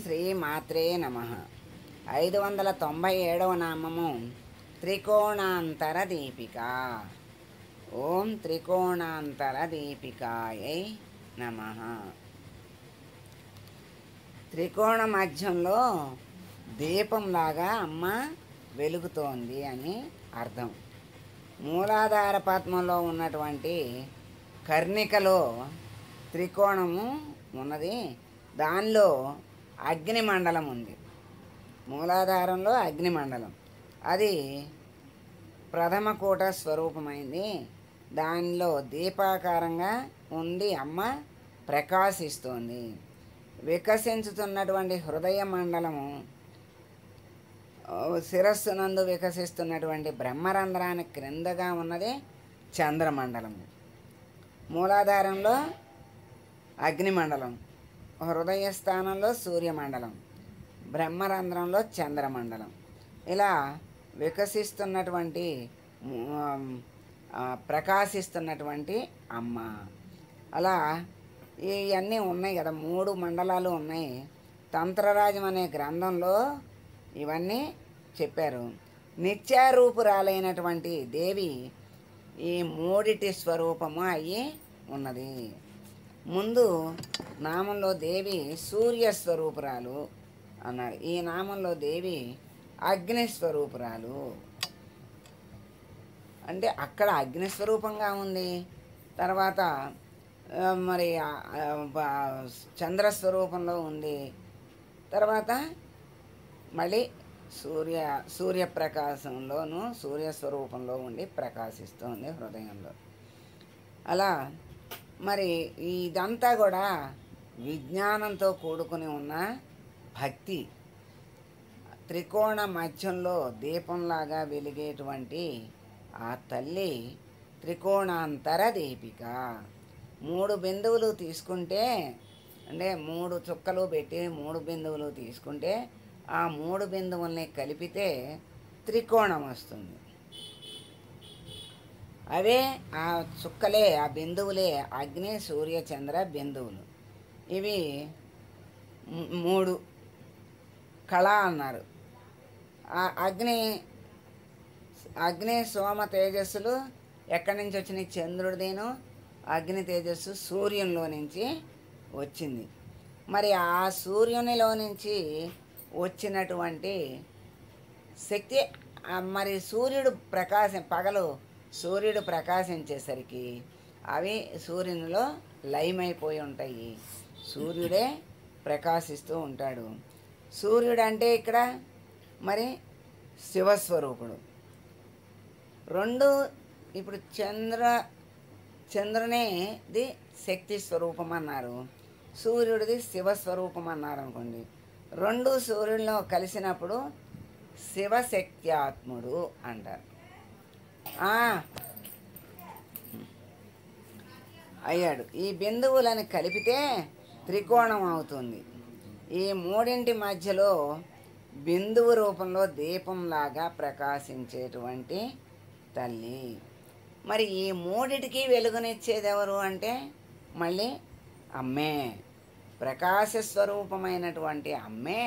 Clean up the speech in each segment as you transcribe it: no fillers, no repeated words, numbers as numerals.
శ్రీ మాత్రే నమః. 597వ నామము త్రికోణాంతర దీపిక. ఓం త్రికోణాంతర దీపికాయై నమః. త్రికోణ మధ్యంలో దీపంలాగా అమ్మ వెలుగుతోంది అని అర్థం. మూలాధార పద్మంలో ఉన్నటువంటి కర్ణికలో త్రికోణము ఉన్నది. దానిలో అగ్నిమండలం ఉంది. మూలాధారంలో అగ్నిమండలం అది ప్రథమ కూట స్వరూపమైంది. దానిలో దీపాకారంగా ఉండి అమ్మ ప్రకాశిస్తోంది. వికసించుతున్నటువంటి హృదయ మండలము, శిరస్సునందు వికసిస్తున్నటువంటి బ్రహ్మరంధ్రానికి క్రిందగా ఉన్నది చంద్రమండలము. మూలాధారంలో అగ్నిమండలం, హృదయ స్థానంలో సూర్యమండలం, బ్రహ్మరంధ్రంలో చంద్రమండలం. ఇలా వికసిస్తున్నటువంటి ప్రకాశిస్తున్నటువంటి అమ్మ. అలా ఇవన్నీ ఉన్నాయి కదా, 3 మండలాలు ఉన్నాయి. తంత్రరాజం అనే గ్రంథంలో ఇవన్నీ చెప్పారు. నిత్యారూపురాలైనటువంటి దేవి ఈ 3 స్వరూపము అయ్యి ఉన్నది. ముందు నామంలో దేవి సూర్యస్వరూపురాలు అన్నారు. ఈ నామంలో దేవి అగ్నిస్వరూపురాలు. అంటే అక్కడ అగ్నిస్వరూపంగా ఉంది. తర్వాత మరి చంద్రస్వరూపంలో ఉంది. తర్వాత మళ్ళీ సూర్యప్రకాశంలోనూ సూర్యస్వరూపంలో ఉండి ప్రకాశిస్తుంది హృదయంలో. అలా మరి ఇదంతా కూడా విజ్ఞానంతో కూడుకుని ఉన్న భక్తి. త్రికోణ మధ్యంలో దీపంలాగా వెలిగేటువంటి ఆ తల్లి త్రికోణాంతర దీపిక. 3 బిందువులు తీసుకుంటే, అంటే 3 చుక్కలు పెట్టి 3 బిందువులు తీసుకుంటే ఆ 3 బిందువుల్ని కలిపితే త్రికోణం వస్తుంది. అవే ఆ చుక్కలే, ఆ బిందువులే అగ్ని సూర్య చంద్ర బిందువులు. ఇవి 3 కళ అన్నారు. ఆ అగ్ని సోమ తేజస్సులు ఎక్కడి నుంచి వచ్చినాయి? చంద్రుడిదేను అగ్ని తేజస్సు సూర్యునిలో నుంచి వచ్చింది. మరి ఆ సూర్యునిలో నుంచి వచ్చినటువంటి శక్తి మరి సూర్యుడు పగలు సూర్యుడు ప్రకాశించేసరికి అవి సూర్యునిలో లయమైపోయి ఉంటాయి. సూర్యుడే ప్రకాశిస్తూ ఉంటాడు. సూర్యుడు అంటే ఇక్కడ మరి శివస్వరూపుడు. 2 ఇప్పుడు చంద్రునిది శక్తి స్వరూపం అన్నారు, సూర్యుడిది శివస్వరూపం అన్నారు అనుకోండి. 2 సూర్యుల్లో కలిసినప్పుడు శివశక్త్యాత్ముడు అంటారు. అయ్యాడు. ఈ బిందువులను కలిపితే త్రికోణం అవుతుంది. ఈ 3 మధ్యలో బిందువు రూపంలో దీపంలాగా ప్రకాశించేటువంటి తల్లి. మరి ఈ 3టికి వెలుగునిచ్చేది ఎవరు అంటే మళ్ళీ అమ్మే. ప్రకాశ స్వరూపమైనటువంటి అమ్మే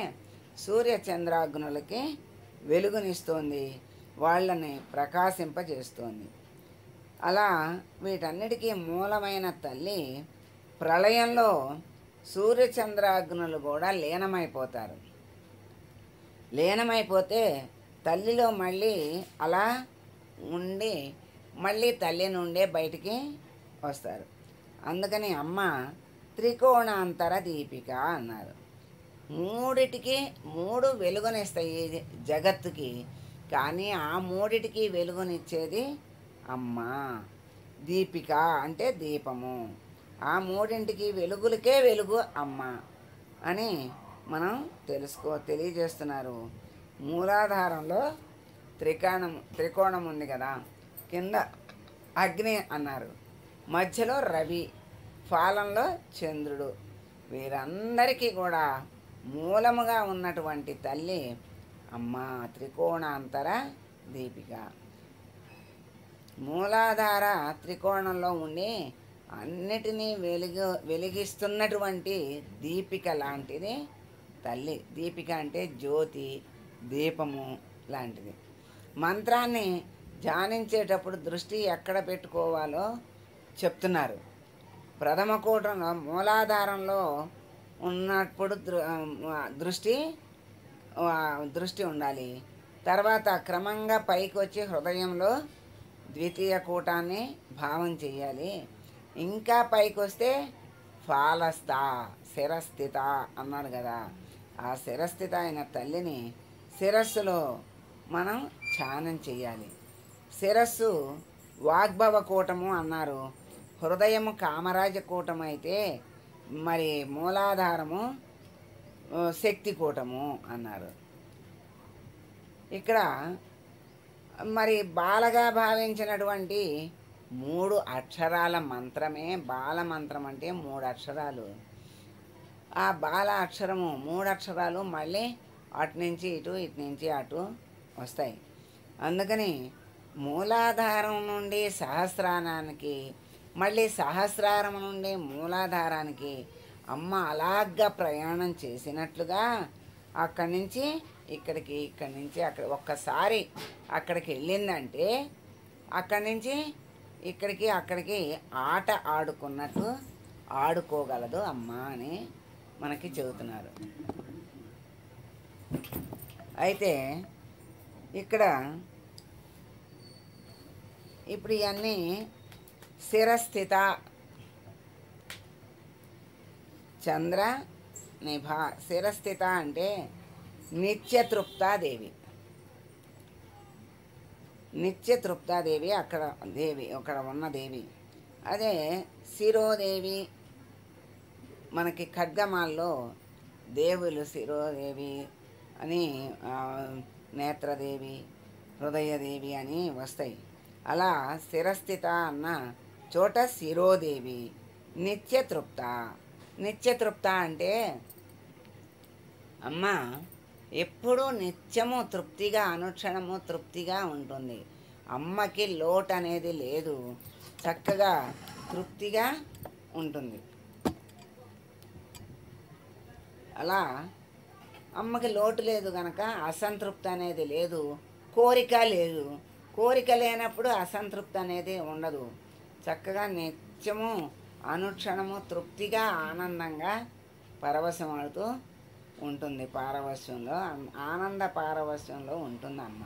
సూర్యచంద్రాగ్నులకి వెలుగునిస్తోంది, వాళ్ళని ప్రకాశింపజేస్తోంది. అలా వీటన్నిటికీ మూలమైన తల్లి ప్రళయంలో సూర్యచంద్రాగ్నులు కూడా లీనమైపోతారు. లీనమైపోతే తల్లిలో మళ్ళీ అలా ఉండి మళ్ళీ తల్లి నుండే బయటికి వస్తారు. అందుకని అమ్మ త్రికోణాంతర దీపిక అన్నారు. 3 వెలుగునిస్తాయి జగత్తుకి, కానీ ఆ 3టికి వెలుగునిచ్చేది అమ్మ. దీపిక అంటే దీపము. ఆ 3టికి వెలుగులకే వెలుగు అమ్మ అని మనం తెలియజేస్తున్నారు. మూలాధారంలో త్రికోణం ఉంది కదా, కింద అగ్ని అన్నారు, మధ్యలో రవి, ఫాలంలో చంద్రుడు. వీరందరికీ కూడా మూలముగా ఉన్నటువంటి తల్లి అమ్మ త్రికోణాంతర దీపిక. మూలాధార త్రికోణంలో ఉండి అన్నిటినీ వెలిగిస్తున్నటువంటి దీపిక లాంటిది తల్లి. దీపిక అంటే జ్యోతి, దీపము లాంటిది. మంత్రాన్ని ధ్యానించేటప్పుడు దృష్టి ఎక్కడ పెట్టుకోవాలో చెప్తున్నారు. ప్రథమ కూటంలో మూలాధారంలో ఉన్నప్పుడు దృష్టి దృష్టి ఉండాలి. తర్వాత క్రమంగా పైకి వచ్చి హృదయంలో ద్వితీయ కూటాన్ని భావం చేయాలి. ఇంకా పైకి వస్తే ఫాలస్థ శిరస్థిత అన్నాడు కదా, ఆ శిరస్థిత అయిన తల్లిని శిరస్సులో మనం ధ్యానం చేయాలి. శిరస్సు వాగ్భవ కూటము అన్నారు. హృదయము కామరాజ కూటము అయితే మరి మూలాధారము శక్తి కూటము అన్నారు. ఇక్కడ మరి బాలగా భావించినటువంటి 3 అక్షరాల మంత్రమే బాల మంత్రం. అంటే 3 అక్షరాలు. ఆ బాల అక్షరము 3 అక్షరాలు మళ్ళీ అటు నుంచి ఇటు, ఇటు నుంచి అటు వస్తాయి. అందుకని మూలాధారం నుండి సహస్రారానికి, మళ్ళీ సహస్రారం నుండి మూలాధారానికి అమ్మ అలాగా ప్రయాణం చేసినట్లుగా అక్కడి నుంచి ఇక్కడికి, ఇక్కడి నుంచి అక్కడ ఒక్కసారి అక్కడికి వెళ్ళిందంటే అక్కడి నుంచి ఇక్కడికి అక్కడికి ఆట ఆడుకున్నట్టు ఆడుకోగలదు అమ్మ అని మనకి చెబుతున్నారు. అయితే ఇక్కడ ఇప్పుడు ఇవన్నీ శిరస్థిత చంద్ర నిభ. శిరస్థిత అంటే నిత్యతృప్తాదేవి. నిత్యతృప్తాదేవి అక్కడ దేవి, అక్కడ ఉన్న దేవి. అదే శిరోదేవి మనకి ఖడ్గమాల్లో దేవులు శిరోదేవి అని, నేత్రదేవి, హృదయదేవి అని వస్తాయి. అలా శిరస్థిత అన్న చోట శిరోదేవి. నిత్యతృప్త. నిత్యతృప్త అంటే అమ్మ ఎప్పుడూ నిత్యము తృప్తిగా, అనుక్షణము తృప్తిగా ఉంటుంది. అమ్మకి లోటు అనేది లేదు, చక్కగా తృప్తిగా ఉంటుంది. అలా అమ్మకి లోటు లేదు కనుక అసంతృప్తి అనేది లేదు, కోరిక లేదు. కోరిక లేనప్పుడు అసంతృప్తి అనేది ఉండదు. చక్కగా నిత్యము అనుక్షణము తృప్తిగా ఆనందంగా పరవశమాడుతూ ఉంటుంది. పారవశ్యంలో, ఆనంద పారవశ్యంలో ఉంటుంది అమ్మ.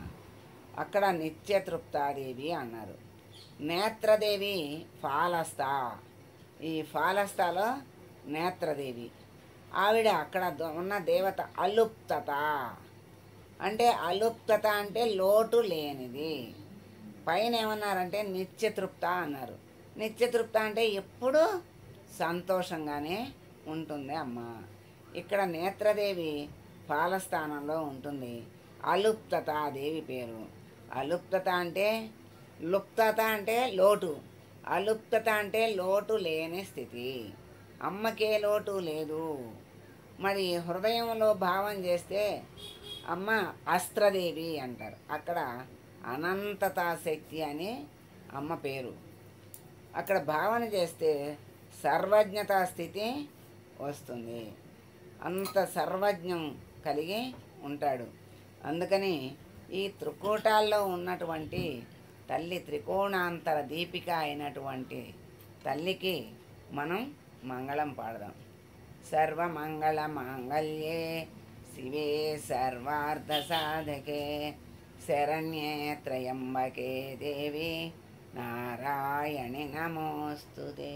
అక్కడ నిత్యతృప్తాదేవి అన్నారు. నేత్రదేవి ఫాలస్థ. ఈ ఫాలస్థలో నేత్రదేవి ఆవిడ అక్కడ ఉన్న దేవత అలుప్తత. అంటే అలుప్తత అంటే లోటు లేనిది. పైన ఏమన్నారంటే నిత్యతృప్త అన్నారు. నిత్యతృప్త అంటే ఎప్పుడూ సంతోషంగానే ఉంటుంది అమ్మ. ఇక్కడ నేత్రదేవి ఫాలస్థానంలో ఉంటుంది. అలుప్తత దేవి పేరు. అలుప్తత అంటే, లుప్తత అంటే లోటు, అలుప్తత అంటే లోటు లేని స్థితి. అమ్మకే లోటు లేదు. మరి హృదయంలో భావం చేస్తే అమ్మ అస్త్రదేవి అంటారు. అక్కడ అనంతతా శక్తి అని అమ్మ పేరు. అక్కడ భావన చేస్తే సర్వజ్ఞతా స్థితి వస్తుంది. అంత సర్వజ్ఞం కలిగి ఉంటాడు. అందుకని ఈ త్రికూటాల్లో ఉన్నటువంటి తల్లి, త్రికోణాంతర దీపిక అయినటువంటి తల్లికి మనం మంగళం పాడదాం. సర్వమంగళ మాంగళ్యే శివే సర్వార్థ సాధకే శరణ్యే త్రయంబకే దేవి నారాయణి నమోస్తుతే.